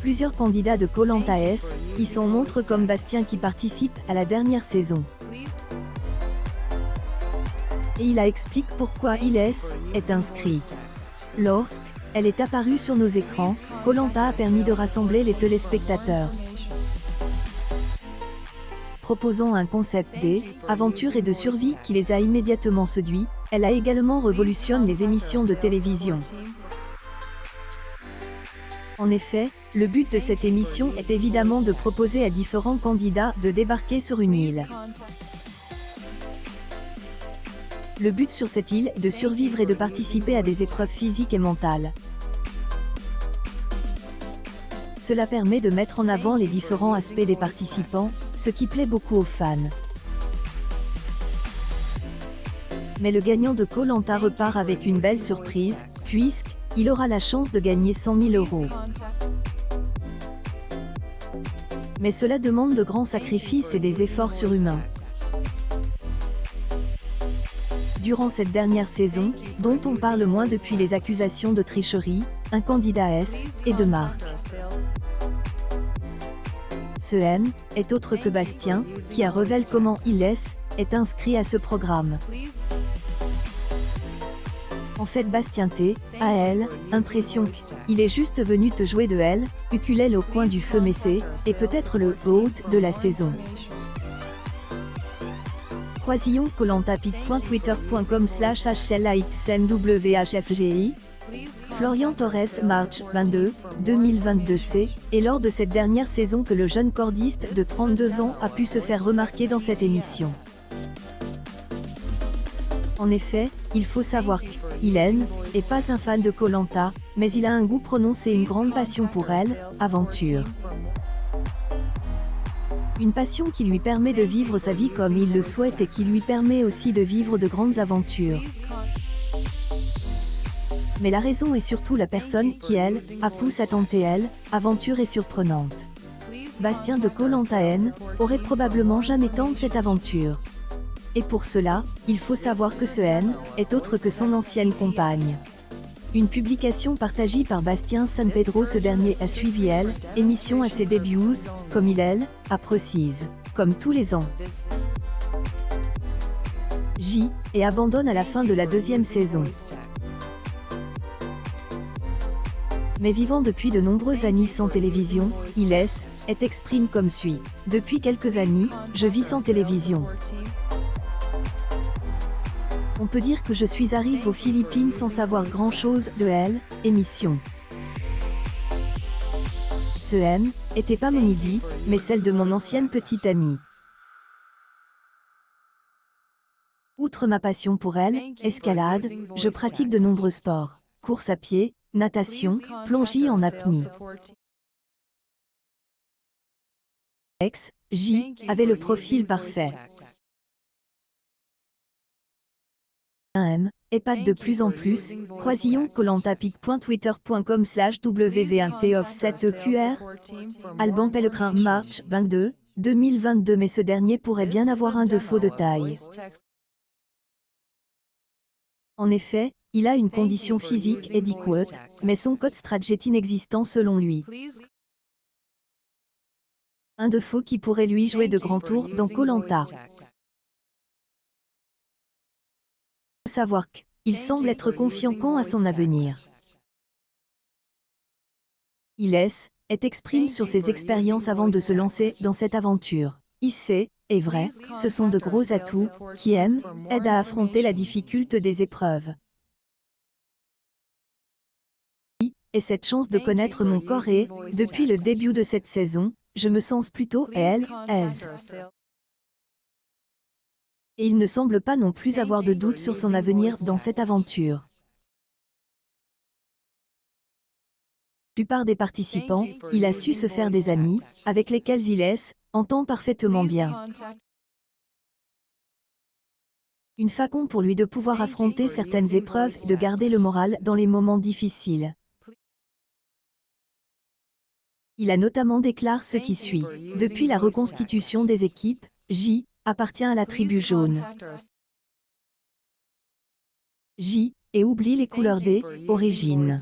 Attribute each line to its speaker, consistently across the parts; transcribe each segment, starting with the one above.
Speaker 1: Plusieurs candidats de Koh-Lanta S y sont montrent comme Bastien qui participe à la dernière saison. Et il explique pourquoi il est inscrit. Lorsqu'elle est apparue sur nos écrans, Koh-Lanta a permis de rassembler les téléspectateurs. Proposant un concept d'aventure et de survie qui les a immédiatement séduits, elle a également révolutionné les émissions de télévision. En effet, le but de cette émission est évidemment de proposer à différents candidats de débarquer sur une île. Le but sur cette île est de survivre et de participer à des épreuves physiques et mentales. Cela permet de mettre en avant les différents aspects des participants, ce qui plaît beaucoup aux fans. Mais le gagnant de Koh-Lanta repart avec une belle surprise, puisqu'il aura la chance de gagner 100 000 €. Mais cela demande de grands sacrifices et des efforts surhumains. Durant cette dernière saison, dont on parle moins depuis les accusations de tricherie, un candidat est de marque. Ce est autre que Bastien, qui a révélé comment il est inscrit à ce programme. En fait Bastien a l'impression qu'il est juste venu te jouer de ukulèle au coin du feu mais et peut-être le hôte de la saison. Croisillon kollanta.twitter.com/HLAXMWHFGI Florian Torres March 22, 2022 C'est lors de cette dernière saison que le jeune cordiste de 32 ans a pu se faire remarquer dans cette émission. En effet, il faut savoir qu'il n'est pas un fan de Koh-Lanta, mais il a un goût prononcé et une grande passion pour l'aventure. Une passion qui lui permet de vivre sa vie comme il le souhaite et qui lui permet aussi de vivre de grandes aventures. Mais la raison est surtout la personne qui, a poussé à tenter aventure et surprenante. Bastien de Koh-Lanta aurait probablement jamais tenté cette aventure. Et pour cela, il faut savoir que ce est autre que son ancienne compagne. Une publication partagée par Bastien San Pedro, ce dernier a suivi émission à ses débuts, comme il a précise, comme tous les ans. Et abandonne à la fin de la deuxième saison. Mais vivant depuis de nombreuses années sans télévision, il exprime comme suit. Depuis quelques années, je vis sans télévision. On peut dire que je suis arrivé aux Philippines sans savoir grand-chose de émission. Ce était pas mon idée, mais celle de mon ancienne petite amie. Outre ma passion pour escalade, je pratique de nombreux sports. Course à pied, natation, plongée en apnée. Avait le profil parfait. Épate de plus en plus, croisillon kollanta.twitter.com/wv1toff7eqr Alban Pellegrin March 22, 2022 mais ce dernier pourrait bien avoir un défaut de taille. En effet, il a une condition physique adequate, mais son code stretch est inexistant selon lui. Un défaut qui pourrait lui jouer de grands tours dans Koh-Lanta. Il faut savoir qu'il semble être confiant quant à son avenir. Il exprime sur ses expériences avant de se lancer dans cette aventure. Est vrai, ce sont de gros atouts, qui aident à affronter la difficulté des épreuves. Et cette chance de connaître mon corps et, depuis le début de cette saison, je me sens plutôt aise. Et il ne semble pas non plus avoir de doute sur son avenir dans cette aventure. La plupart des participants, il a su se faire des amis, avec lesquels il entend parfaitement bien. Une façon pour lui de pouvoir affronter certaines épreuves et de garder le moral dans les moments difficiles. Il a notamment déclaré ce qui suit. Depuis la reconstitution des équipes, J appartient à la tribu jaune. J et oublie les couleurs des origines.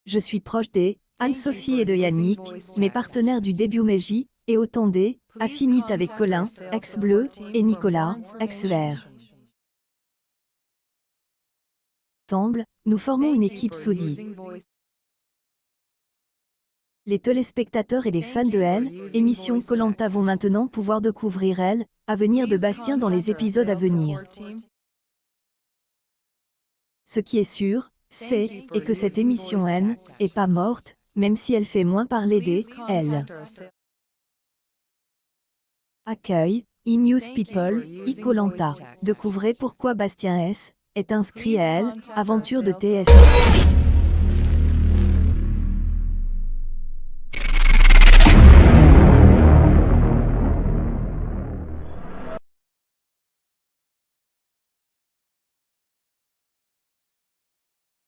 Speaker 1: Je suis proche des Anne-Sophie et de Yannick, mes partenaires du début, mais J et autant des affinités avec Colin, ex-bleu, et Nicolas, ex-vert. Ensemble, nous formons une équipe soudée. Les téléspectateurs et les fans de Elle, émission Koh-Lanta vont maintenant pouvoir découvrir Elle, avenir de Bastien dans les épisodes à venir. Ce qui est sûr, c'est que cette émission N est pas morte, même si elle fait moins parler des Elle. Accueil, e-News People, Koh-Lanta. Découvrez pourquoi Bastien S est inscrit à Elle, aventure de TF1.